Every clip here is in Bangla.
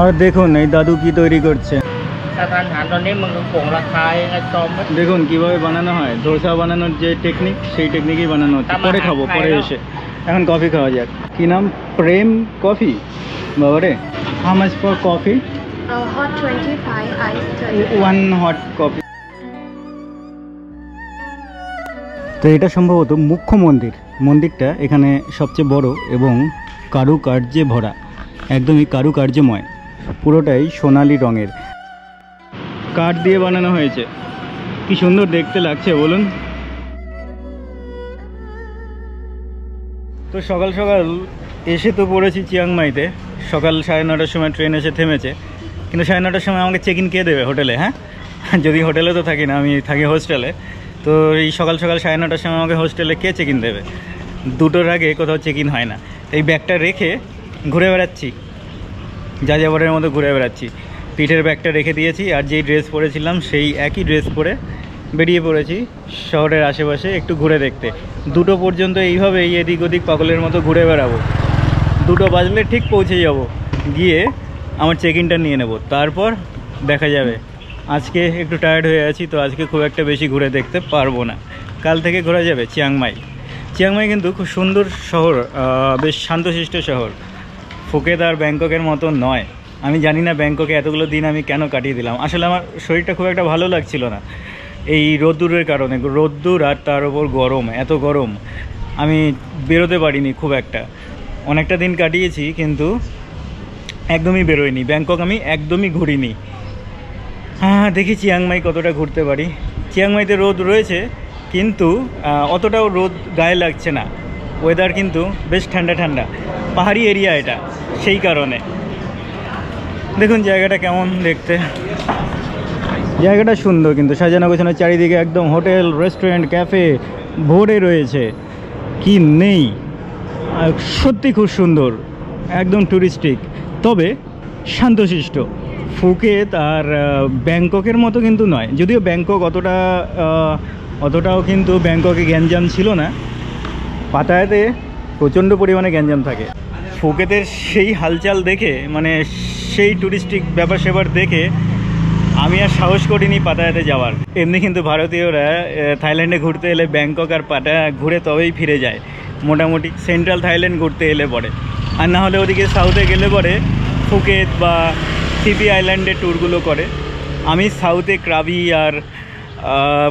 আর দেখুন এই দাদু কি তৈরি করছে। দেখুন কিভাবে বানানো হয়, ধোসা বানানোর যে টেকনিক সেই টেকনিকই বানানো হচ্ছে। পরে খাবো, পরে এসে। এখন কফি খাওয়া যাক। কি নাম? প্রেম কফি। বাবারে, how much for coffee? Hot 25, ice 30. One hot coffee. তো এটা সম্ভবত মুখ্য মন্দির। মন্দিরটা এখানে সবচেয়ে বড় এবং কারুকার্যে ভরা, একদমই কারুকার্যময়, পুরোটাই সোনালি রঙের কাঠ দিয়ে বানানো হয়েছে। কি সুন্দর দেখতে লাগছে বলুন। তো সকাল সকাল এসে তো পড়েছি চিয়াংমাইতে। সকাল 9:30টার সময় ট্রেন এসে থেমেছে, কিন্তু 9:30টার সময় আমাকে চেক ইন কে দেবে হোটেলে? হ্যাঁ, যদি হোটেলে তো থাকি না, আমি থাকি হোস্টেলে। তো এই সকাল সকাল 9:30টার সময় আমাকে হোস্টেলে কে চেক ইন দেবে? 2টোর আগে কোথাও চেক ইন হয় না। এই ব্যাগটা রেখে ঘুরে বেড়াচ্ছি, যাযাবরের মতো ঘুরে বেড়াচ্ছি। পিঠের ব্যাগটা রেখে দিয়েছি, আর যেই ড্রেস পরেছিলাম সেই একই ড্রেস পরে বেরিয়ে পড়েছি শহরের আশেপাশে একটু ঘুরে দেখতে। 2টো পর্যন্ত এইভাবেই এদিক ওদিক পাগলের মতো ঘুরে বেড়াবো। 2টো বাজলে ঠিক পৌঁছে যাব, গিয়ে আমার চেক ইনটা নিয়ে নেব, তারপর দেখা যাবে। আজকে একটু টায়ার্ড হয়ে আছি, তো আজকে খুব একটা বেশি ঘুরে দেখতে পারবো না। কাল থেকে ঘোরা যাবে চিয়াংমাই। চিয়াংমাই কিন্তু খুব সুন্দর শহর, বেশ শান্তশিষ্ট শহর। ফুকেত আর ব্যাংককের মতো নয়। আমি জানি না ব্যাংককে এতগুলো দিন আমি কেন কাটিয়ে দিলাম। আসলে আমার শরীরটা খুব একটা ভালো লাগছিল না এই রোদ্দুরের কারণে। রোদ্দুর আর তার ওপর গরম, এত গরম আমি বেরোতে পারিনি খুব একটা। অনেকটা দিন কাটিয়েছি কিন্তু একদমই বেরোয়নি। ব্যাংকক আমি একদমই ঘুরিনি। হ্যাঁ, দেখি চিয়াংমাই কতটা ঘুরতে পারি। চিয়াংমাইতে রোদ রয়েছে, কিন্তু অতটাও রোদ গায়ে লাগছে না। ওয়েদার কিন্তু বেশ ঠান্ডা ঠান্ডা, পাহাড়ি এরিয়া এটা, সেই কারণে। দেখুন জায়গাটা কেমন দেখতে। জায়গাটা সুন্দর, কিন্তু সাজানো গোছানো, চারিদিকে একদম হোটেল, রেস্টুরেন্ট, ক্যাফে ভরে রয়েছে। কি নেই, সত্যি খুব সুন্দর, একদম টুরিস্টিক, তবে শান্তশিষ্ট। ফুকেত আর ব্যাংককের মতো কিন্তু নয়। যদিও ব্যাংকক অতটাও কিন্তু ব্যাংককে গ্যাঞ্জাম ছিল না। পাতায়াতে প্রচণ্ড পরিমাণে গ্যাঞ্জাম থাকে। ফুকেতের সেই হালচাল দেখে, মানে সেই টুরিস্টিক ব্যাপার সেবার দেখে আমি আর সাহস করিনি পাতায়াতে যাওয়ার। এমনি কিন্তু ভারতীয়রা থাইল্যান্ডে ঘুরতে এলে ব্যাংকক আর পাটায়া ঘুরে তবেই ফিরে যায়, মোটামুটি সেন্ট্রাল থাইল্যান্ড ঘুরতে এলে পরে। আর না হলে ওদিকে সাউথে গেলে পরে ফুকেত বা সিপি আইল্যান্ডের ট্যুরগুলো করে। আমি সাউথে ক্রাবি আর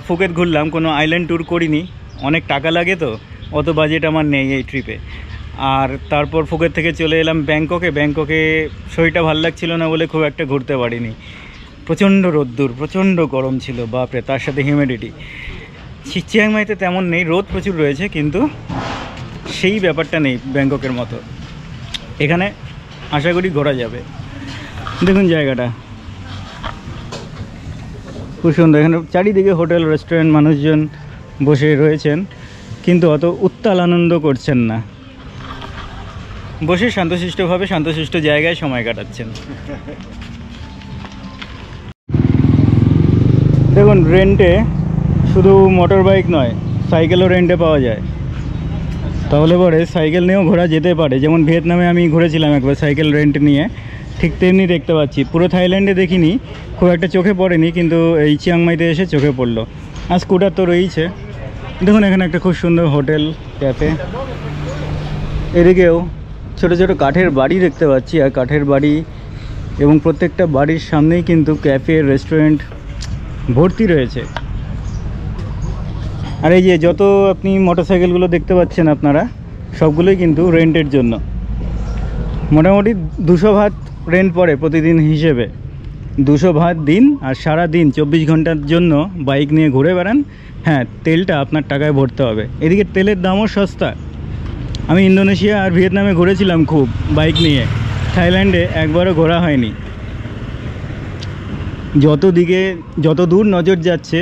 ফুকেত ঘুরলাম, কোনো আইল্যান্ড ট্যুর করিনি। অনেক টাকা লাগে, তো অত বাজেট আমার নেই এই ট্রিপে। আর তারপর ফুকেত থেকে চলে এলাম ব্যাংককে। ব্যাংককে শরীরটা ভালো লাগছিল না বলে খুব একটা ঘুরতে পারিনি। প্রচণ্ড রোদ্দুর, প্রচণ্ড গরম ছিল, বাপরে, তার সাথে হিউমিডিটি। চিয়াংমাইতে তেমন নেই, রোদ প্রচুর রয়েছে, কিন্তু সেই ব্যাপারটা নেই ব্যাংককের মতো। এখানে আশা করি ঘোরা যাবে। দেখুন জায়গাটা খুব সুন্দর। এখানে চারিদিকে হোটেল, রেস্টুরেন্ট, মানুষজন বসে রয়েছেন, কিন্তু অত উত্তাল আনন্দ করছেন না। বসে শান্তশিষ্টভাবে শান্তশিষ্ট জায়গায় সময় কাটাচ্ছেন। দেখুন রেন্টে শুধু মোটর বাইক নয়, সাইকেলও রেন্টে পাওয়া যায়। তাহলে পরে সাইকেল নিয়েও ঘোরা যেতে পারে। যেমন ভিয়েতনামে আমি ঘুরেছিলাম একবার সাইকেল রেন্ট নিয়ে, ঠিক তেমনি দেখতে পাচ্ছি। পুরো থাইল্যান্ডে দেখিনি, খুব একটা চোখে পড়েনি, কিন্তু এই চিয়াংমাইতে এসে চোখে পড়লো। আর স্কুটার তো রয়েছে। দেখুন এখানে একটা খুব সুন্দর হোটেল, ক্যাফে। এদিকেও ছোটো ছোটো কাঠের বাড়ি দেখতে পাচ্ছি, আর কাঠের বাড়ি এবং প্রত্যেকটা বাড়ির সামনেই কিন্তু ক্যাফে, রেস্টুরেন্ট ভর্তি রয়েছে। আর এই যে যত আপনি মোটরসাইকেলগুলো দেখতে পাচ্ছেন আপনারা, সবগুলোই কিন্তু রেন্টের জন্য। মোটামুটি 200 ভাত রেন্ট পড়ে প্রতিদিন হিসেবে। 200 ভাত দিন, আর সারা দিন 24 ঘন্টার জন্য বাইক নিয়ে ঘুরে বেড়ান। হ্যাঁ, তেলটা আপনার টাকায় ভরতে হবে। এদিকে তেলের দামও সস্তা। আমি ইন্দোনেশিয়া আর ভিয়েতনামে ঘুরেছিলাম খুব বাইক নিয়ে, থাইল্যান্ডে একবারও ঘোরা হয়নি। যত দূর নজর যাচ্ছে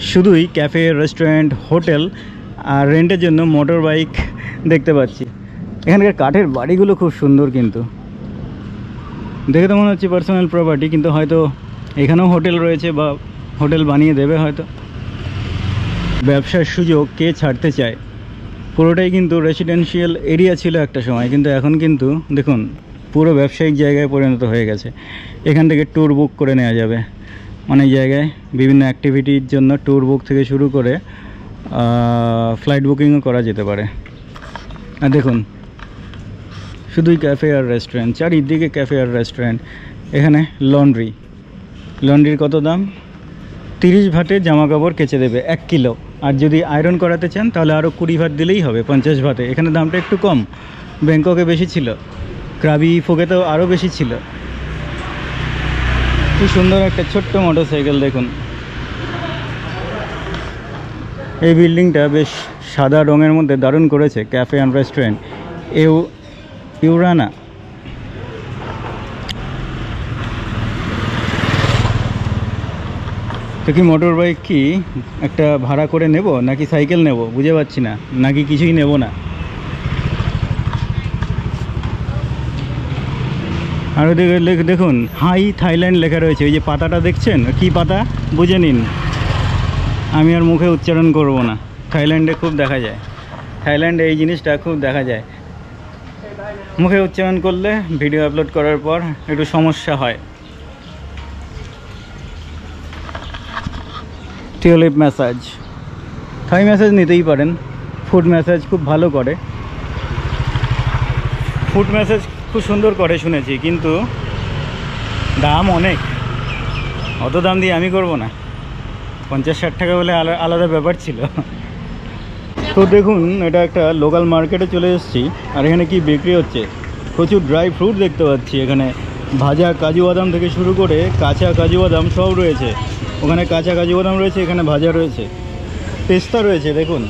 শুধুই ক্যাফে, রেস্টুরেন্ট, হোটেল আর রেন্টের জন্য মোটর বাইক দেখতে পাচ্ছি। এখানকার কাঠের বাড়িগুলো খুব সুন্দর, কিন্তু দেখে তো মনে হচ্ছে পার্সোনাল প্রপার্টি, কিন্তু হয়তো এখানেও হোটেল রয়েছে বা হোটেল বানিয়ে দেবে হয়তো। ব্যবসার সুযোগ কে ছাড়তে চায়। পুরোটাই কিন্তু রেসিডেন্সিয়াল এরিয়া ছিল একটা সময়, কিন্তু এখন কিন্তু দেখুন পুরো ব্যবসায়িক জায়গায় পরিণত হয়ে গেছে। এখান থেকে ট্যুর বুক করে নেওয়া যাবে অনেক জায়গায়, বিভিন্ন অ্যাক্টিভিটির জন্য ট্যুর বুক থেকে শুরু করে ফ্লাইট বুকিংও করা যেতে পারে। আর দেখুন শুধুই ক্যাফে আর রেস্টুরেন্ট, চারিদিকে ক্যাফে আর রেস্টুরেন্ট। এখানে লন্ড্রির কত দাম? 30 ভাটে জামা কাপড় কেচে দেবে 1 কিলো। আর যদি আয়রন করাতে চান তাহলে আরও 20 ভাট দিলেই হবে, 50 ভাটে। এখানে দামটা একটু কম, ব্যাংককে বেশি ছিল, ক্রাবি ফোকেতেও আরও বেশি ছিল। কি সুন্দর একটা ছোট্ট মোটরসাইকেল দেখুন। এই বিল্ডিংটা বেশ সাদা রঙের মধ্যে দারুণ করেছে, ক্যাফে অ্যান্ড রেস্টুরেন্ট ইউরানা। তো কি মোটর বাইক কি একটা ভাড়া করে নেব নাকি সাইকেল নেব বুঝে পাচ্ছি না, নাকি কিছুই নেব না। আর ওদিকে দেখুন হাই থাইল্যান্ড লেখা রয়েছে, ওই যে পাতাটা দেখছেন, কি পাতা বুঝে নিন, আমি আর মুখে উচ্চারণ করব না। থাইল্যান্ডে খুব দেখা যায়, থাইল্যান্ডে এই জিনিসটা খুব দেখা যায়। মুখে উচ্চারণ করলে ভিডিও আপলোড করার পর একটু সমস্যা হয়। টিউলিপ ম্যাসাজ, থাই ম্যাসাজ নিতেই পারেন, ফুট ম্যাসাজ খুব ভালো করে, ফুট ম্যাসাজ খুব সুন্দর করে শুনেছি, কিন্তু দাম অনেক, অত দাম দিয়ে আমি করব না। 50-60 টাকা বলে আলাদা ব্যাপার ছিল। তো দেখুন এটা একটা লোকাল মার্কেটে চলে এসেছি, আর এখানে কি বিক্রি হচ্ছে, প্রচুর ড্রাই ফ্রুট দেখতে পাচ্ছি। এখানে ভাজা কাজু বাদাম থেকে শুরু করে কাঁচা কাজু বাদাম সব রয়েছে। ওখানে কাঁচা কাজু বাদাম রয়েছে, এখানে ভাজা রয়েছে, পেস্তা রয়েছে দেখুন,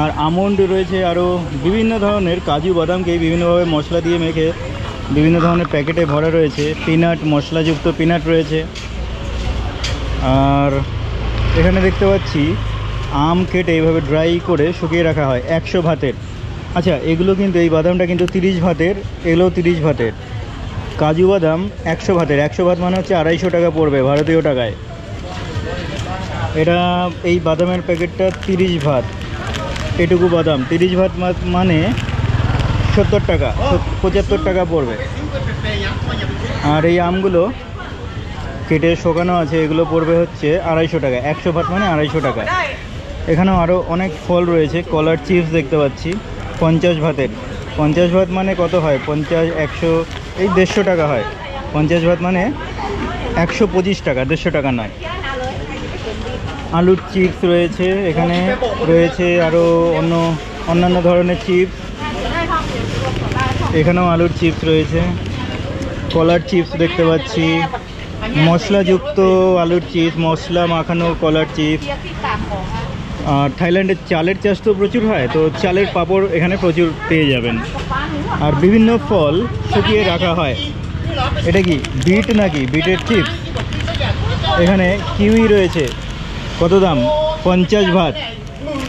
আর আমন্ড রয়েছে, আরও বিভিন্ন ধরনের কাজু বাদামকে বিভিন্নভাবে মশলা দিয়ে মেখে বিভিন্ন ধরনের প্যাকেটে ভরা রয়েছে। পিনাট, মশলাযুক্ত পিনাট রয়েছে। আর এখানে দেখতে পাচ্ছি আম কেটে এইভাবে ড্রাই করে শুকিয়ে রাখা হয় 100 ভাতের। আচ্ছা এগুলো কিন্তু, এই বাদামটা কিন্তু 30 ভাতের, এগুলোও 30 ভাতের। কাজু বাদাম 100 ভাতের, 100 ভাত মানে হচ্ছে 250 টাকা পড়বে ভারতীয় টাকায়। এটা এই বাদামের প্যাকেটটা 30 ভাত, এটুকু বাদাম 30 ভাত মানে 70 টাকা, 75 টাকা পড়বে। আর এই আমগুলো কেটে শোকানো আছে, এগুলো পড়বে হচ্ছে 250 টাকা, 100 ভাত মানে 250 টাকা। এখানেও আরও অনেক ফল রয়েছে, কলার চিপস দেখতে পাচ্ছি 50 ভাতের। 50 ভাত মানে কত হয়? 50, 100, এই 150 টাকা হয়। 50 ভাত মানে 125 টাকা, 150 টাকা নয়। আলুর চিপস রয়েছে, এখানে রয়েছে আরও অন্যান্য ধরনের চিপস। এখানেও আলুর চিপস রয়েছে, কলার চিপস দেখতে পাচ্ছি, মশলাযুক্ত আলুর চিপস, মশলা মাখানো কলার চিপস। আর থাইল্যান্ডের চালের চাষ তো প্রচুর হয়, তো চালের পাঁপড় এখানে প্রচুর পেয়ে যাবেন। আর বিভিন্ন ফল শুকিয়ে রাখা হয়। এটা কি বিট নাকি? বিটের চিপস। এখানে কিউই রয়েছে, কত দাম? 50 ভাত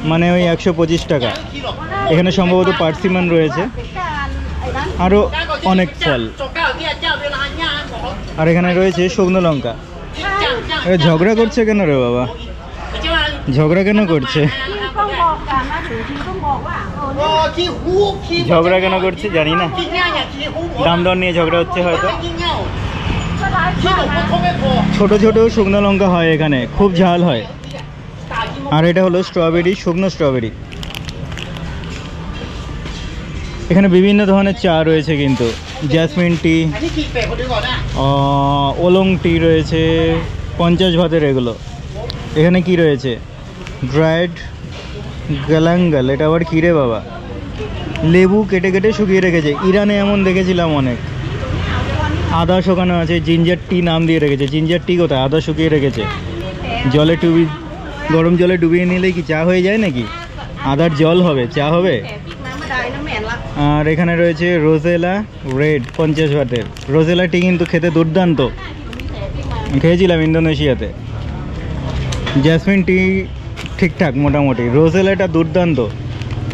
মানে ওই 125 টাকা। এখানে সম্ভবত পার্সিমান রয়েছে, আরও অনেক ফল। আর এখানে রয়েছে শুকনো লঙ্কা। ঝগড়া করছে কেন রে বাবা, ঝগড়া কেন করছে? ঝগড়া কেন করছে জানি না, দাম দর নিয়ে ঝগড়া হচ্ছে হয়তো। ছোট ছোট শুকনো লঙ্কা হয় এখানে, খুব ঝাল হয়। আর এটা হলো স্ট্রবেরি, শুকনো স্ট্রবেরি। এখানে বিভিন্ন ধরনের চা রয়েছে, কিন্তু জ্যাসমিন টি, ওলং টি রয়েছে 50 ভাতের এগুলো। এখানে কি রয়েছে? ড্রাইড গালাঙ্গাল, এটা আবার কী রে বাবা? লেবু কেটে কেটে শুকিয়ে রেখেছে, ইরানে এমন দেখেছিলাম অনেক। আদা শুকানো আছে, জিঞ্জার টি নাম দিয়ে রেখেছে। জিঞ্জার টি কোথায়? আদা শুকিয়ে রেখেছে। গরম জলে ডুবিয়ে নিলেই কি চা হয়ে যায় নাকি? আদার জল হবে, চা হবে? আর এখানে রয়েছে রোজেলা রেড 50 ভাতের। রোজেলা টি কিন্তু খেতে দুর্দান্ত, খেয়েছিলাম ইন্দোনেশিয়াতে। জ্যাসমিন টি ঠিকঠাক মোটামুটি, রোজেলাটা দুর্দান্ত,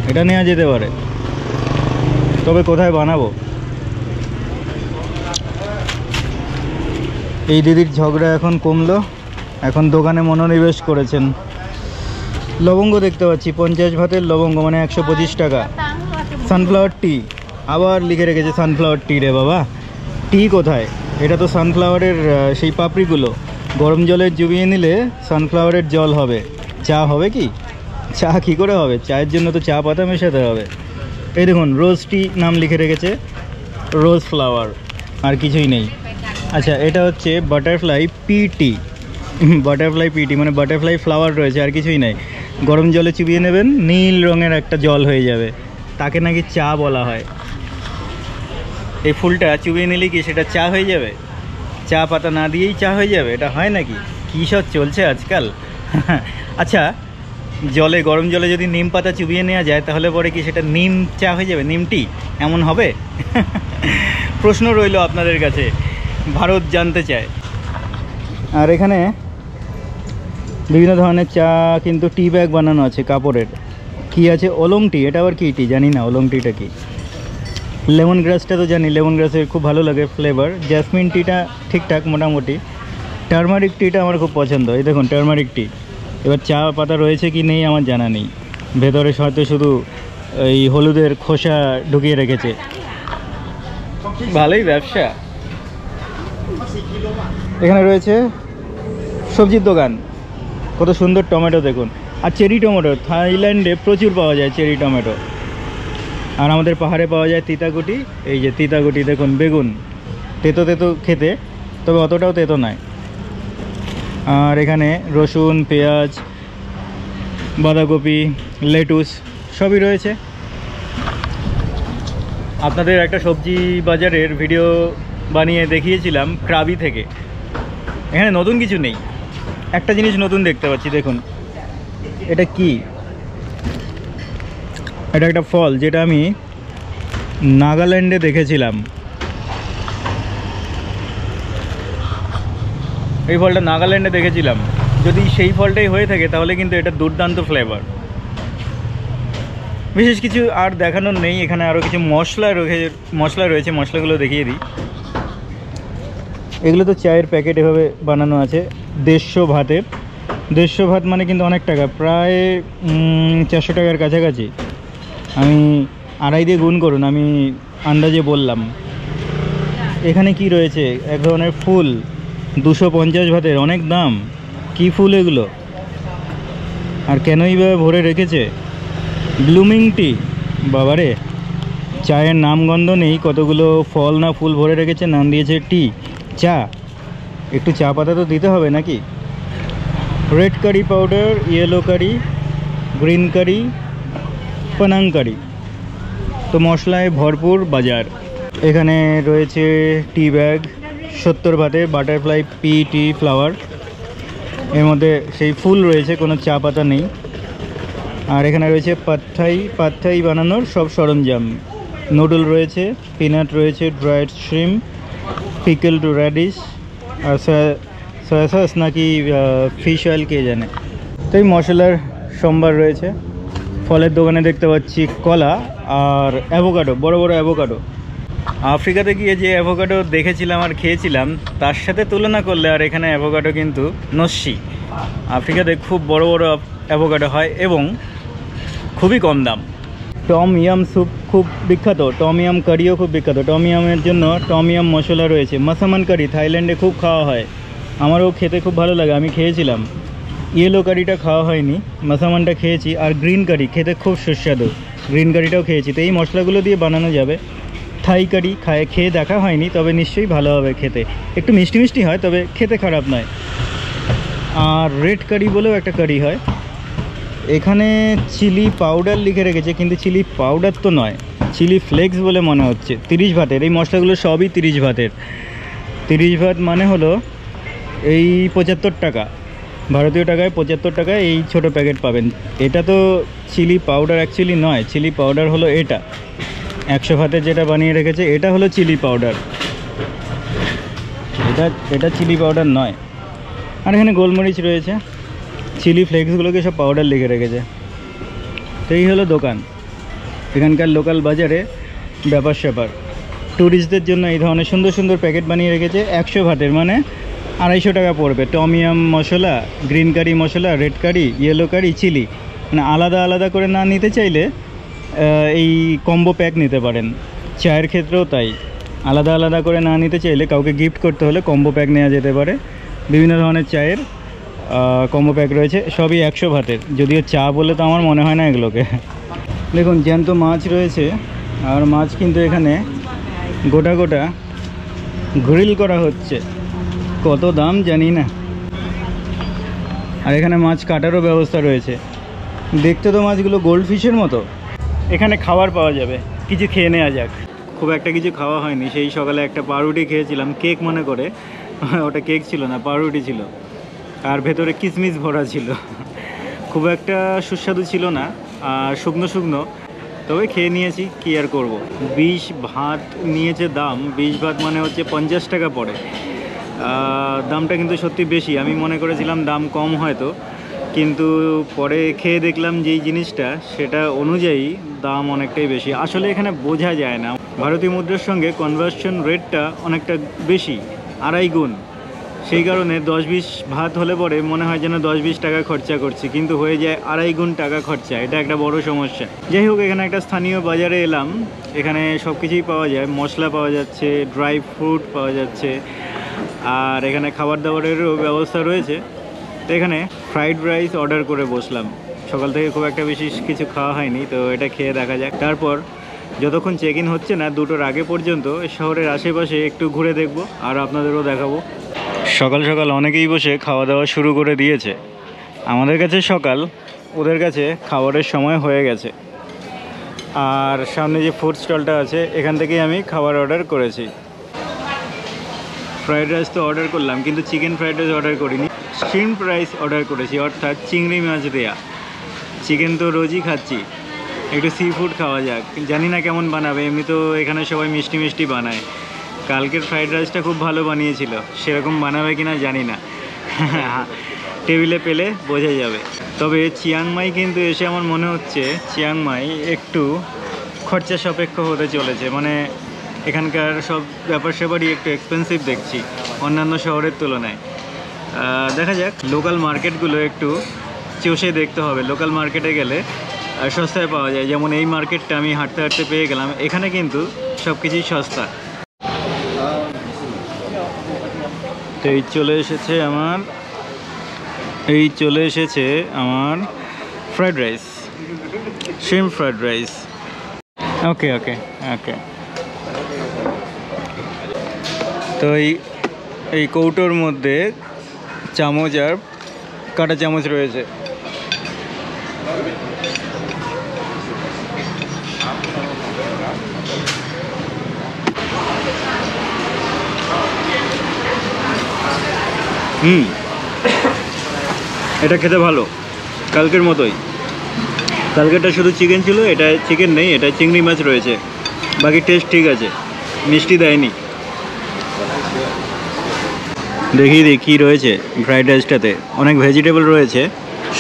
এটা নেওয়া যেতে পারে। তবে কোথায় বানাবো? এই দিদির ঝগড়া এখন কমলো, এখন দোকানে মনোনিবেশ করেছেন। লবঙ্গ দেখতে পাচ্ছি 50 ভাতের লবঙ্গ মানে 125 টাকা। সানফ্লাওয়ার টি আবার লিখে রেখেছে সানফ্লাওয়ার টি রে বাবা। টি কোথায়? এটা তো সানফ্লাওয়ারের সেই পাপড়িগুলো গরম জলে চুবিয়ে নিলে সানফ্লাওয়ারের জল হবে। চা হবে কি? চা কী করে হবে? চায়ের জন্য তো চা পাতা মেশাতে হবে। এই দেখুন রোজ টি নাম লিখে রেখেছে, রোজ ফ্লাওয়ার, আর কিছুই নেই। আচ্ছা, এটা হচ্ছে বাটারফ্লাই পিটি। বাটারফ্লাই পিটি মানে বাটারফ্লাই ফ্লাওয়ার রয়েছে, আর কিছুই নেই। গরম জলে চুবিয়ে নেবেন, নীল রঙের একটা জল হয়ে যাবে, তাকে নাকি চা বলা হয়। এই ফুলটা চুবিয়ে নিলে কি সেটা চা হয়ে যাবে? চা পাতা না দিয়েই চা হয়ে যাবে? এটা হয় নাকি? কী সব চলছে আজকাল। আচ্ছা, জলে গরম জলে যদি নিম পাতা চুবিয়ে নেওয়া যায় তাহলে পরে কি সেটা নিম চা হয়ে যাবে? নিম টি এমন হবে? প্রশ্ন রইল আপনাদের কাছে, ভারত জানতে চায়। আর এখানে বিভিন্ন ধরনের চা কিন্তু টি ব্যাগ বানানো আছে কাপড়ের। কি আছে? ওলং টি। এটা আবার কি টি জানি না, ওলং টিটা কি। লেমন গ্রাসটা তো জানি, লেমন গ্রাসের খুব ভালো লাগে ফ্লেভার। জ্যাসমিন টিটা ঠিকঠাক মোটামুটি। টারমারিক টিটা আমার খুব পছন্দ। এই দেখুন টারমারিক টি। এবার চা পাতা রয়েছে কি নেই আমার জানা নেই, ভেতরে হয়তো শুধু এই হলুদের খোসা ঢুকিয়ে রেখেছে। ভালোই ব্যবসা। এখানে রয়েছে সবজির দোকান, কত সুন্দর টমেটো দেখুন। আর চেরি টমেটো থাইল্যান্ডে প্রচুর পাওয়া যায় চেরি টমেটো। আর আমাদের পাহাড়ে পাওয়া যায় তিতাকুটি। এই যে তিতাকুটি দেখুন, বেগুন তেতো তেতো খেতে, তবে অতটাও তেতো নয়। আর এখানে রসুন, পেঁয়াজ, বাঁধাকপি, লেটুস সবই রয়েছে। আপনাদের একটা সবজি বাজারের ভিডিও বানিয়ে দেখিয়েছিলাম ক্রাবি থেকে। এখানে নতুন কিছু নেই, একটা জিনিস নতুন দেখতে পাচ্ছি দেখুন। এটা কি? এটা একটা ফল যেটা আমি নাগাল্যান্ডে দেখেছিলাম। এই ফলটা নাগাল্যান্ডে দেখেছিলাম। যদি সেই ফলটাই হয়ে থাকে তাহলে কিন্তু এটা দুর্দান্ত ফ্লেভার। বিশেষ কিছু আর দেখানোর নেই। এখানে আরও কিছু মশলা রয়েছে, মশলাগুলো দেখিয়ে দিই। এগুলো তো চায়ের প্যাকেট এভাবে বানানো আছে। 150 ভাতের, 150 ভাত মানে কিন্তু অনেক টাকা, প্রায় 400 টাকার কাছাকাছি। আমি 2.5 দিয়ে গুণ করুন, আমি আন্দাজে বললাম। এখানে কি রয়েছে? এক ধরনের ফুল, 250 ভাতের, অনেক দাম। কি ফুল এগুলো? আর কেনই বা ভরে রেখেছে? ব্লুমিং টি। বাবারে, চায়ের নামগন্ধ নেই, কতগুলো ফল না ফুল ভরে রেখেছে, নাম দিয়েছে টি। চা, একটু চা পাতা তো দিতে হবে নাকি? রেড কারি পাউডার, ইয়েলো কারি, গ্রিন কারি, পানাং কারি, তো মশলায় ভরপুর বাজার। এখানে রয়েছে টি ব্যাগ 70 ভাতের, বাটারফ্লাই পি টি ফ্লাওয়ার। এর মধ্যে সেই ফুল রয়েছে, কোনো চা পাতা নেই। আর এখানে রয়েছে পাত্থাই বানানোর সব সরঞ্জাম। নুডল রয়েছে, পিনাট রয়েছে, ড্রাইড শ্রিম, পিকেলড র্যাডিশ, আর সয়া সস নাকি ফিশ অয়েল কে জানে। তো এই মশলার সম্ভার রয়েছে। ফলের দোকানে দেখতে পাচ্ছি কলা আর অ্যাভোকাডো, বড় বড় অ্যাভোকাডো। আফ্রিকাতে গিয়ে যে অ্যাভোকাডো দেখেছিলাম আর খেয়েছিলাম তার সাথে তুলনা করলে আর এখানে অ্যাভোকাডো কিন্তু নস্যি। আফ্রিকাতে খুব বড় বড় অ্যাভোকাডো হয় এবং খুবই কম দাম। টম ইয়াম স্যুপ খুব বিখ্যাত, টম ইয়াম কারিও খুব বিখ্যাত। টম ইয়ামের জন্য টম ইয়াম মশলা রয়েছে। মাসামান কারি থাইল্যান্ডে খুব খাওয়া হয়, আমারও খেতে খুব ভালো লাগে, আমি খেয়েছিলাম। ইয়েলো কারিটা খাওয়া হয়নি, মাসামানটা খেয়েছি। আর গ্রিন কারি খেতে খুব সুস্বাদু, গ্রিন কারিটাও খেয়েছি। তো এই মশলাগুলো দিয়ে বানানো যাবে। থাই কারি খেয়ে দেখা হয়নি, তবে নিশ্চয়ই ভালো হবে খেতে। একটু মিষ্টি মিষ্টি হয়, তবে খেতে খারাপ নয়। আর রেড কারি বলেও একটা কারি হয়। এখানে চিলি পাউডার লিখে রেখেছে, কিন্তু চিলি পাউডার তো নয়, চিলি ফ্লেক্স বলে মনে হচ্ছে। 30 ভাতের এই মশলাগুলো সবই 30 ভাতের। 30 ভাত মানে হলো এই 75 টাকা, ভারতীয় টাকায় 75 টাকায় এই ছোট প্যাকেট পাবেন। এটা তো চিলি পাউডার অ্যাকচুয়ালি নয়, চিলি পাউডার হলো এটা 100 ভাতের যেটা বানিয়ে রেখেছে, এটা হলো চিলি পাউডার, এটা চিলি পাউডার নয়। আর এখানে গোলমরিচ রয়েছে, চিলি ফ্লেক্সগুলোকে সব পাউডার লিখে রেখেছে। তো এই হলো দোকান, এখানকার লোকাল বাজারে ব্যাপার স্যাপার। ট্যুরিস্টদের জন্য এই ধরনের সুন্দর সুন্দর প্যাকেট বানিয়ে রেখেছে। 100 ভাতের মানে 250 টাকা পড়বে। টমিয়াম মশলা, গ্রিন কারি মশলা, রেড কারি, ইয়েলো কারি, চিলি, মানে আলাদা আলাদা করে না নিতে চাইলে এই কম্বো প্যাক নিতে পারেন। চায়ের ক্ষেত্রেও তাই, আলাদা আলাদা করে না নিতে চাইলে কাউকে গিফট করতে হলে কম্বো প্যাক নেওয়া যেতে পারে। বিভিন্ন ধরনের চায়ের কম্বো প্যাক রয়েছে, সবই 100 ভাতের, যদিও চা বলে তো আমার মনে হয় না এগুলোকে। দেখুন জ্যান্ত মাছ রয়েছে, আর মাছ কিন্তু এখানে গোটা গোটা গ্রিল করা হচ্ছে, কত দাম জানি না। আর এখানে মাছ কাটারও ব্যবস্থা রয়েছে। দেখতে তো মাছগুলো গোল্ড ফিশের মতো। এখানে খাবার পাওয়া যাবে, কিছু খেয়ে নেওয়া যাক। খুব একটা কিছু খাওয়া হয়নি, সেই সকালে একটা পাউরুটি খেয়েছিলাম, কেক মনে করে, ওটা কেক ছিল না, পাউরুটি ছিল, আর ভেতরে কিশমিশ ভরা ছিল। খুব একটা সুস্বাদু ছিল না, আর শুকনো শুকনো, তবে খেয়ে নিয়েছি, কি আর করব। 20 ভাত নিয়েছে দাম, 20 ভাত মানে হচ্ছে 50 টাকা পড়ে। দামটা কিন্তু সত্যি বেশি, আমি মনে করেছিলাম দাম কম হয়তো, কিন্তু পরে খেয়ে দেখলাম যেই জিনিসটা সেটা অনুযায়ী দাম অনেকটাই বেশি। আসলে এখানে বোঝা যায় না, ভারতীয় মুদ্রার সঙ্গে কনভার্সন রেটটা অনেকটা বেশি, 2.5 গুণ। সেই কারণে 10-20 ভাত হলে পরে মনে হয় যেন 10-20 টাকা খরচা করছি, কিন্তু হয়ে যায় 2.5 গুণ টাকা খরচা। এটা একটা বড় সমস্যা। যাই হোক, এখানে একটা স্থানীয় বাজারে এলাম, এখানে সব কিছুই পাওয়া যায়, মশলা পাওয়া যাচ্ছে, ড্রাই ফ্রুট পাওয়া যাচ্ছে, আর এখানে খাবার দাবারেরও ব্যবস্থা রয়েছে। তো এখানে ফ্রাইড রাইস অর্ডার করে বসলাম, সকাল থেকে খুব একটা বেশি কিছু খাওয়া হয়নি, তো এটা খেয়ে দেখা যাক। তারপর যতক্ষণ চেক ইন হচ্ছে না, 2টোর আগে পর্যন্ত শহরের আশেপাশে একটু ঘুরে দেখব, আর আপনাদেরও দেখাবো। সকাল সকাল অনেকেই বসে খাওয়া দাওয়া শুরু করে দিয়েছে। আমাদের কাছে সকাল, ওদের কাছে খাবারের সময় হয়ে গেছে। আর সামনে যে ফুড স্টলটা আছে, এখান থেকেই আমি খাবার অর্ডার করেছি। ফ্রাইড রাইস তো অর্ডার করলাম, কিন্তু চিকেন ফ্রাইড রাইস অর্ডার করিনি, শ্রিম্প রাইস অর্ডার করেছি, অর্থাৎ চিংড়ি মাছ দেয়া। চিকেন তো রোজই খাচ্ছি, একটু সি ফুড খাওয়া যাক। জানি না কেমন বানাবে, এমনি তো এখানে সবাই মিষ্টি মিষ্টি বানায়। কালকের ফ্রাইড রাইসটা খুব ভালো বানিয়েছিল, সেরকম বানাবে কিনা জানি না, টেবিলে পেলে বোঝা যাবে। তবে চিয়াংমাই কিন্তু এসে আমার মনে হচ্ছে চিয়াংমাই একটু খরচা সাপেক্ষ হতে চলেছে, মানে এখানকার সব ব্যাপার স্যাপারই একটু এক্সপেন্সিভ দেখছি অন্যান্য শহরের তুলনায়। দেখা যাক, লোকাল মার্কেটগুলো একটু চষে দেখতে হবে। লোকাল মার্কেটে গেলে সস্তায় পাওয়া যায়, যেমন এই মার্কেটটা আমি হাঁটতে হাঁটতে পেয়ে গেলাম, এখানে কিন্তু সব কিছুই সস্তা। তো এই চলে এসেছে আমার fried rice, shrimp fried rice. Okay okay okay. তো এই কৌটোর মধ্যে চামচ আর কাঁটা চামচ রয়েছে। এটা খেতে ভালো, কালকের মতোই। কালকেরটা শুধু চিকেন ছিল, এটা চিকেন নেই, এটা চিংড়ি মাছ রয়েছে। বাকি টেস্ট ঠিক আছে, মিষ্টি দেয়নি। দেখি কী রয়েছে ফ্রাইড রাইসটাতে। অনেক ভেজিটেবল রয়েছে,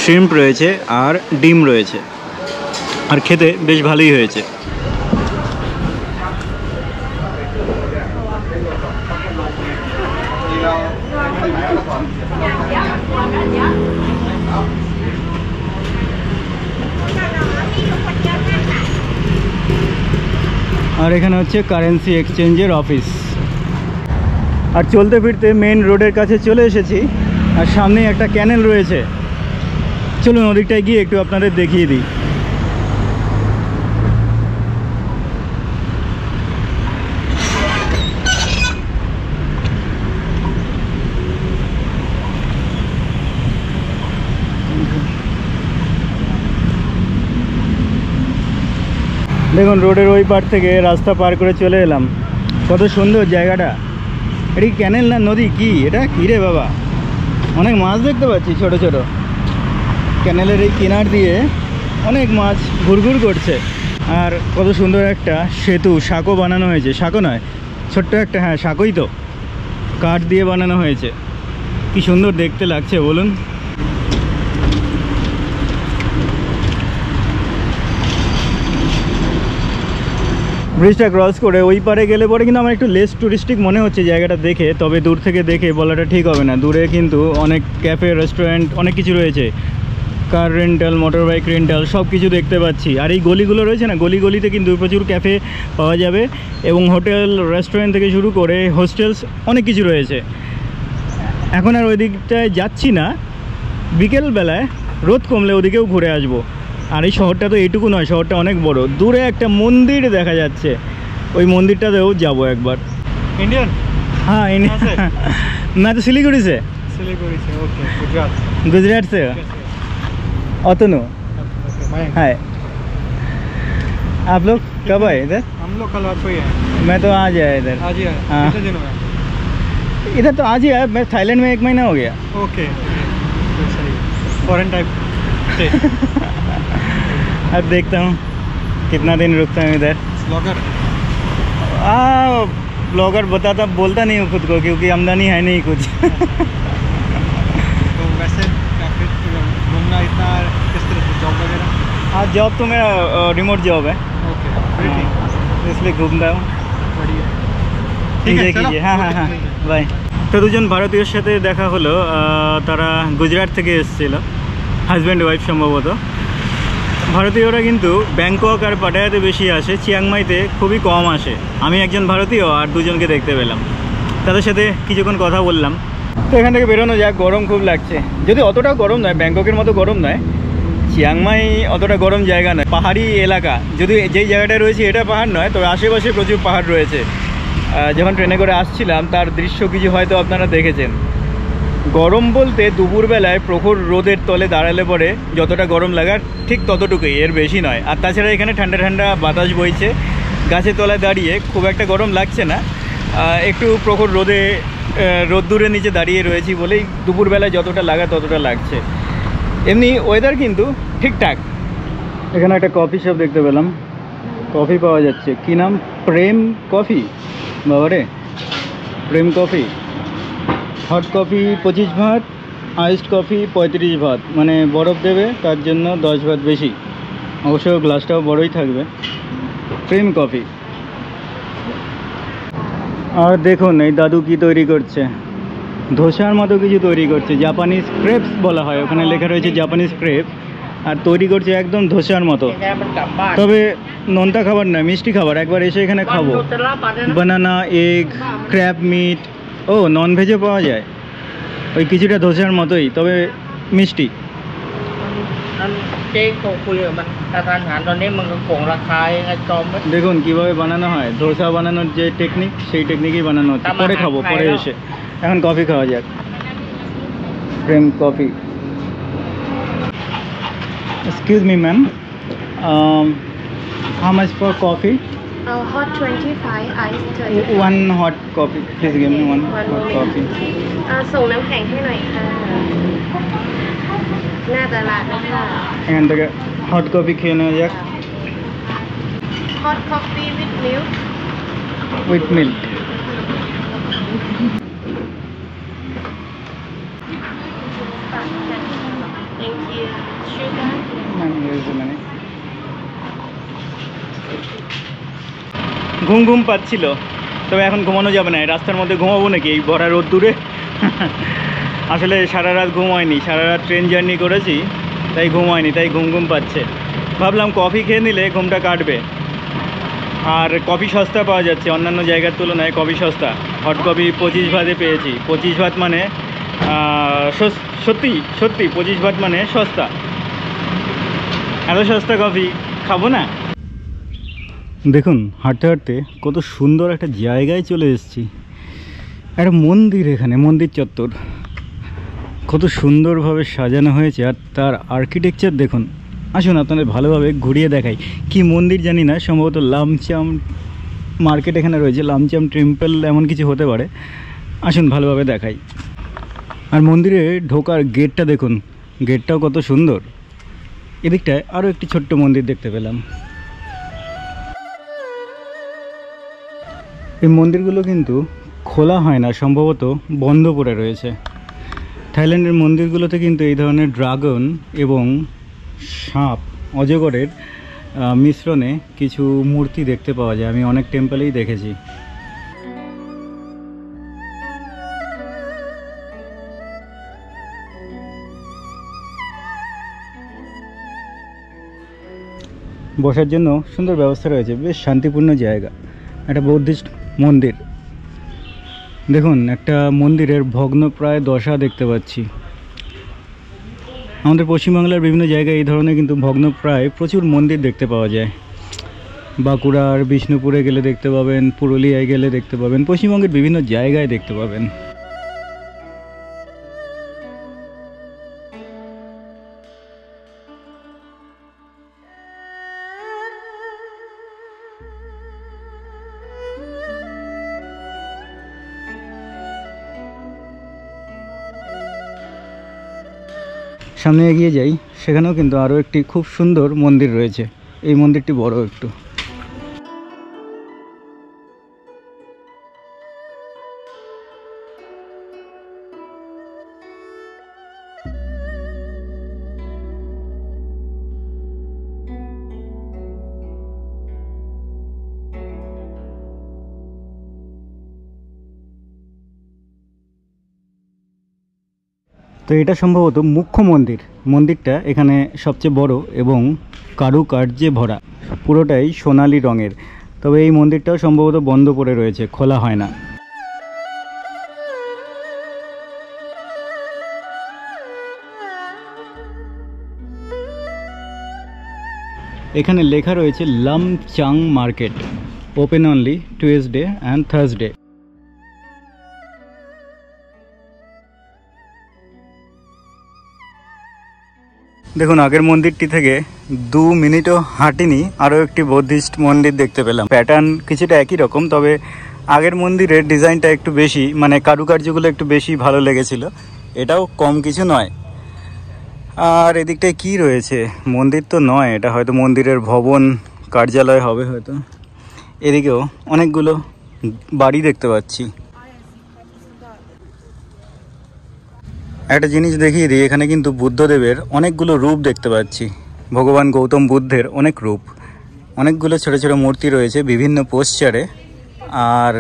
শ্রিম্প রয়েছে, আর ডিম রয়েছে, আর খেতে বেশ ভালোই হয়েছে। আর এখানে হচ্ছে কারেন্সি এক্সচেঞ্জের অফিস। আর চলতে ফিরতে মেন রোডের কাছে চলে এসেছি, আর সামনেই একটা ক্যানেল রয়েছে। চলুন ওদিকটায় গিয়ে একটু আপনাদের দেখিয়ে দিই। দেখুন রোডের ওই পার থেকে রাস্তা পার করে চলে এলাম। কত সুন্দর জায়গাটা। এটা কি ক্যানেল না নদী, কি এটা, কী রে বাবা? অনেক মাছ দেখতে পাচ্ছি ছোট ছোট। ক্যানেলের এই কিনার দিয়ে অনেক মাছ ঘুরঘুর করছে। আর কত সুন্দর একটা সেতু, সাঁকো বানানো হয়েছে। সাঁকো নয়, ছোট্ট একটা, হ্যাঁ সাঁকোই তো, কাঠ দিয়ে বানানো হয়েছে। কি সুন্দর দেখতে লাগছে বলুন। ব্রিজটা ক্রস করে ওই পারে গেলে পরে কিন্তু আমার একটু লেস টুরিস্টিক মনে হচ্ছে জায়গাটা দেখে। তবে দূর থেকে দেখে বলাটা ঠিক হবে না, দূরে কিন্তু অনেক ক্যাফে, রেস্টুরেন্ট, অনেক কিছু রয়েছে। কার রেন্টাল, মোটর বাইক রেন্টাল সব কিছু দেখতে পাচ্ছি। আর এই গলিগুলো রয়েছে না, গলিতে কিন্তু প্রচুর ক্যাফে পাওয়া যাবে এবং হোটেল রেস্টুরেন্ট থেকে শুরু করে হোস্টেলস অনেক কিছু রয়েছে। এখন আর ওই দিকটায় যাচ্ছি না, বিকেলবেলায় রোদ কমলে ওদিকেও ঘুরে আসবো। আর এই শহরটা তো এইটুকু নয়, শহরটা অনেক বড়। দূরে একটা মন্দির দেখা যাচ্ছে, ওই মন্দিরটাতেও যাবো একবার। इंडियन? हाँ इंडिया कहाँ से? मैं तो सिलीगुड़ी से। सिलीगुड़ी से, ओके। गुजरात। गुजरात से अतनु। मैं हाय, आप लोग कब आए इधर? हम लोग कल रात को ही आए। मैं तो आज आया इधर। आज ही आए। हाँ। कितने दिन हुए? इधर तो आज ही आया, मैं थाईलैंड में 1 महीना हो गया। ओके, तो सही। फॉरेन टाइप से। अब देखता हूँ कितना दिन रुकता हूँ इधर। ब्लॉगर? ब्लॉगर बोलता नहीं हूँ खुद को, क्योंकि आमदनी है नहीं कुछ। तो वैसे फिर घूमना इतना किस तरह से, जॉब वगैरह? हाँ, जॉब तो मेरा रिमोट जॉब है, ओके, फिर ठीक। इसलिए घूमता हूँ। बढ़िया। ঠিক আছে, আছে, চলো। হ্যাঁ হ্যাঁ হ্যাঁ, বাই। তো দুজন ভারতীয়র সাথে দেখা হলো, তারা গুজরাট থেকে এসেছিল, হাজব্যান্ড ওয়াইফ সম্ভবত। ভারতীয়রা কিন্তু ব্যাংকক আর পাটায়াতে বেশি আসে, চিয়াংমাইতে খুবই কম আসে। আমি একজন ভারতীয় আর দুজনকে দেখতে পেলাম, তাদের সাথে কিছুক্ষণ কথা বললাম। তো এখান থেকে বেরোনো যাক, গরম খুব লাগছে, যদি অতটাও গরম নয়, ব্যাংককের মতো গরম নয়। চিয়াংমাই অতটা গরম জায়গা নয়, পাহাড়ি এলাকা। যদি যেই জায়গাটায় রয়েছে এটা পাহাড় নয়, তবে আশেপাশে প্রচুর পাহাড় রয়েছে। যখন ট্রেনে করে আসছিলাম তার দৃশ্য কিছু হয়তো আপনারা দেখেছেন। গরম বলতে দুপুরবেলায় প্রখর রোদের তলে দাঁড়ালে পরে যতটা গরম লাগার ঠিক ততটুকুই, এর বেশি নয়। আর তাছাড়া এখানে ঠান্ডা ঠান্ডা বাতাস বইছে, গাছের তলায় দাঁড়িয়ে খুব একটা গরম লাগছে না। একটু প্রখর রোদ্দুরের নিচে দাঁড়িয়ে রয়েছি বলেই দুপুরবেলায় যতটা লাগা ততটা লাগছে। এমনি ওয়েদার কিন্তু ঠিকঠাক। এখানে একটা কফি শপ দেখতে পেলাম, কফি পাওয়া যাচ্ছে। কি নাম? প্রেম কফি। বাবারে, প্রেম কফি। হট কফি 25 ভাত, আইসড কফি 35 ভাত, মানে বরফ দেবে তার জন্য 10 ভাত বেশি। অবশ্য গ্লাসটাও বড়ই থাকবে। প্রেম কফি। আর দেখুন এই দাদু কি তৈরি করছে, ধোসার মতো কিছু তৈরি করছে। জাপানিজ ক্রেপস বলা হয়, ওখানে লেখা রয়েছে জাপানিজ ক্রেপস। আর তৈরি করছে একদম ধোসার মতো। তবে নোনতা খাবার না, মিষ্টি খাবার। একবার এসে এখানে খাবো। বানানা, এগ, ক্র্যাব মিট, ও নন ভেজও পাওয়া যায়। ওই কিছুটা ধোসার মতোই, তবে মিষ্টি। দেখুন কিভাবে বানানো হয়, ধোসা বানানোর যে টেকনিক, সেই টেকনিকেই বানানো হচ্ছে। পরে খাবো, পরে এসে। এখন কফি খাওয়া যাক, প্রেম coffee. Excuse me, ma'am. How much for coffee? Hot 25, ice 30. One hot coffee. Please give me one hot coffee. ส่งน้ำแข็งให้หน่อยค่ะหน้าตลาดนะคะ এখান থেকে হট কফি খেয়ে নেওয়া যাক, Hot coffee with milk. With milk. Thank you. Sugar. ঘুম ঘুম পাচ্ছিল, তবে এখন ঘুমানো যাবে না। রাস্তার মধ্যে ঘুমাবো নাকি এই ভরা রোদ্দুরে? আসলে সারা রাত ঘুম হয়নি, সারা রাত ট্রেন জার্নি করেছি, তাই ঘুম হয়নি, তাই ঘুম ঘুম পাচ্ছে। ভাবলাম কফি খেয়ে নিলে ঘুমটা কাটবে। আর কফি সস্তা পাওয়া যাচ্ছে অন্যান্য জায়গার তুলনায়, কফি সস্তা। হট কফি 25 ভাতে পেয়েছি। 25 ভাত মানে সত্যি 25 ভাত মানে সস্তা। এত সস্তা কফি খাবো না? দেখুন হাঁটতে হাঁটতে কত সুন্দর একটা জায়গায় চলে এসেছি। একটা মন্দির, এখানে মন্দির চত্বর কত সুন্দরভাবে সাজানো হয়েছে। আর তার আর্কিটেকচার দেখুন। আসুন আপনাদের ভালোভাবে ঘুরিয়ে দেখাই। কি মন্দির জানি না, সম্ভবত লামচাম মার্কেট এখানে রয়েছে, লামচাম টেম্পল এমন কিছু হতে পারে। আসুন ভালোভাবে দেখাই। আর মন্দিরে ঢোকার গেটটা দেখুন, গেটটাও কত সুন্দর। এদিকটায় আরও একটি ছোট্ট মন্দির দেখতে পেলাম। এই মন্দিরগুলো কিন্তু খোলা হয় না, সম্ভবত বন্ধ পড়ে রয়েছে। থাইল্যান্ডের মন্দিরগুলোতে কিন্তু এই ধরনের ড্রাগন এবং সাপ, অজগরের মিশ্রণে কিছু মূর্তি দেখতে পাওয়া যায়। আমি অনেক টেম্পলেই দেখেছি। বসার জন্য সুন্দর ব্যবস্থা রয়েছে, বেশ শান্তিপূর্ণ জায়গা। একটা বৌদ্ধিস্ট মন্দির, দেখুন একটা মন্দিরের ভগ্নপ্রায় দশা দেখতে পাচ্ছি। আমাদের পশ্চিমবাংলার বিভিন্ন জায়গায় এই ধরনের কিন্তু ভগ্নপ্রায় প্রচুর মন্দির দেখতে পাওয়া যায়। বাঁকুড়ার বিষ্ণুপুরে গেলে দেখতে পাবেন, পুরুলিয়ায় গেলে দেখতে পাবেন, পশ্চিমবঙ্গের বিভিন্ন জায়গায় দেখতে পাবেন। সামনে এগিয়ে যাই, সেখানেও কিন্তু আরও একটি খুব সুন্দর মন্দির রয়েছে। এই মন্দিরটি বড় একটু। তো এটা সম্ভবত মুখ্য মন্দির। মন্দিরটা এখানে সবচেয়ে বড় এবং কারুকার্যে ভরা, পুরোটাই সোনালি রঙের। তবে এই মন্দিরটাও সম্ভবত বন্ধ পড়ে রয়েছে, খোলা হয় না। এখানে লেখা রয়েছে Lamchang market, open only Tuesday and Thursday. দেখুন আগের মন্দিরটি থেকে 2 মিনিটও হাঁটিনি, আরও একটি বৌদ্ধিস্ট মন্দির দেখতে পেলাম। প্যাটার্ন কিছুটা একই রকম, তবে আগের মন্দিরের ডিজাইনটা একটু বেশি, মানে কারুকার্যগুলো একটু বেশি ভালো লেগেছিল। এটাও কম কিছু নয়। আর এদিকটায় কি রয়েছে? মন্দির তো নয়, এটা হয়তো মন্দিরের ভবন, কার্যালয় হবে হয়তো। এদিকেও অনেকগুলো বাড়ি দেখতে পাচ্ছি। একটা জিনিস দেখিয়ে দিই, এখানে কিন্তু বুদ্ধদেবের অনেকগুলো রূপ দেখতে পাচ্ছি। ভগবান গৌতম বুদ্ধের অনেক রূপ, অনেকগুলো ছোট ছোট মূর্তি রয়েছে বিভিন্ন পোস্চারে। আর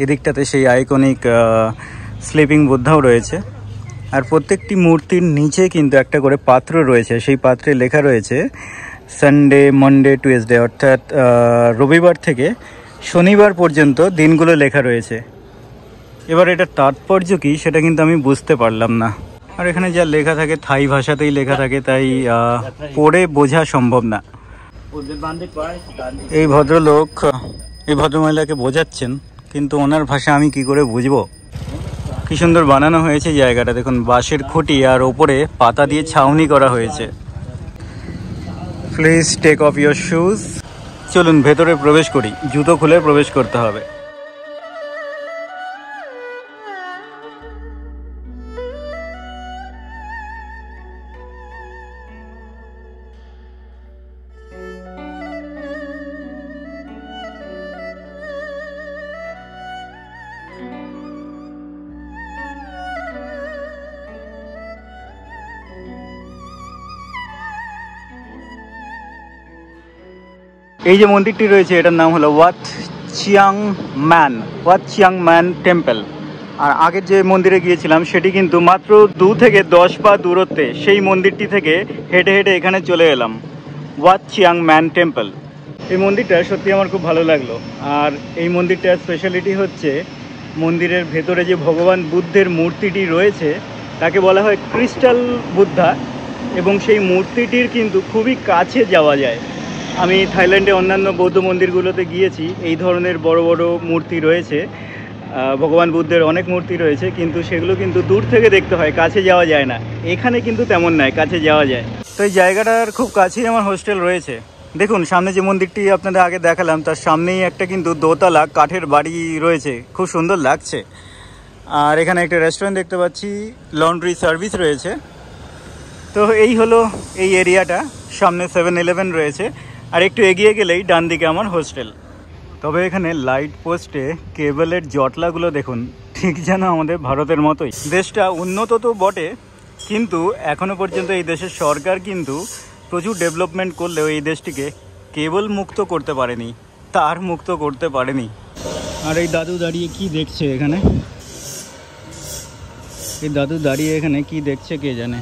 এদিকটাতে সেই আইকনিক স্লিপিং বুদ্ধাও রয়েছে। আর প্রত্যেকটি মূর্তির নিচে কিন্তু একটা করে পাত্র রয়েছে, সেই পাত্রে লেখা রয়েছে সানডে, মন্ডে, টুয়েসডে, অর্থাৎ রবিবার থেকে শনিবার পর্যন্ত দিনগুলো লেখা রয়েছে। এবার এটার তাৎপর্য কী সেটা কিন্তু আমি বুঝতে পারলাম না। আর এখানে যা লেখা থাকে থাই ভাষাতেই লেখা থাকে, তাই পড়ে বোঝা সম্ভব না। এই ভদ্রলোক এই ভদ্রমহিলাকে বোঝাচ্ছেন, কিন্তু ওনার ভাষা আমি কি করে বুঝবো। কি সুন্দর বানানো হয়েছে জায়গাটা, দেখুন বাঁশের খুঁটি আর ওপরে পাতা দিয়ে ছাউনি করা হয়েছে। Please take off your shoes. চলুন ভেতরে প্রবেশ করি, জুতো খুলে প্রবেশ করতে হবে। এই যে মন্দিরটি রয়েছে এটার নাম হলো ওয়াত চিয়াং ম্যান টেম্পল। আর আগের যে মন্দিরে গিয়েছিলাম সেটি কিন্তু মাত্র 2 থেকে 10 পা দূরত্বে। সেই মন্দিরটি থেকে হেঁটে হেঁটে এখানে চলে এলাম, ওয়াত চিয়াং ম্যান টেম্পল। এই মন্দিরটা সত্যি আমার খুব ভালো লাগলো। আর এই মন্দিরটার স্পেশালিটি হচ্ছে মন্দিরের ভেতরে যে ভগবান বুদ্ধের মূর্তিটি রয়েছে তাকে বলা হয় ক্রিস্টাল বুদ্ধা, এবং সেই মূর্তিটির কিন্তু খুবই কাছে যাওয়া যায়। আমি থাইল্যান্ডে অন্যান্য বৌদ্ধ মন্দিরগুলোতে গিয়েছি, এই ধরনের বড় বড় মূর্তি রয়েছে, ভগবান বুদ্ধের অনেক মূর্তি রয়েছে, কিন্তু সেগুলো কিন্তু দূর থেকে দেখতে হয়, কাছে যাওয়া যায় না। এখানে কিন্তু তেমন নয়, কাছে যাওয়া যায়। তো এই জায়গাটার খুব কাছেই আমার হোস্টেল রয়েছে। দেখুন সামনে যে মন্দিরটি আপনাদের আগে দেখালাম তার সামনেই একটা কিন্তু দোতলা কাঠের বাড়ি রয়েছে, খুব সুন্দর লাগছে। আর এখানে একটা রেস্টুরেন্ট দেখতে পাচ্ছি, লন্ড্রি সার্ভিস রয়েছে। তো এই হলো এই এরিয়াটা, সামনে 7-Eleven রয়েছে, আর একটু এগিয়ে গেলেই ডান দিকে আমার হোস্টেল। তবে এখানে লাইট পোস্টে কেবলের জটলাগুলো দেখুন, ঠিক যেন আমাদের ভারতের মতোই। দেশটা উন্নত তো বটে, কিন্তু এখনও পর্যন্ত এই দেশের সরকার কিন্তু প্রচুর ডেভেলপমেন্ট করলেও এই দেশটিকে কেবল মুক্ত করতে পারেনি, তার মুক্ত করতে পারেনি। আর এই দাদু দাঁড়িয়ে কি দেখছে এখানে, এই দাদু দাঁড়িয়ে এখানে কি দেখছে কে জানে।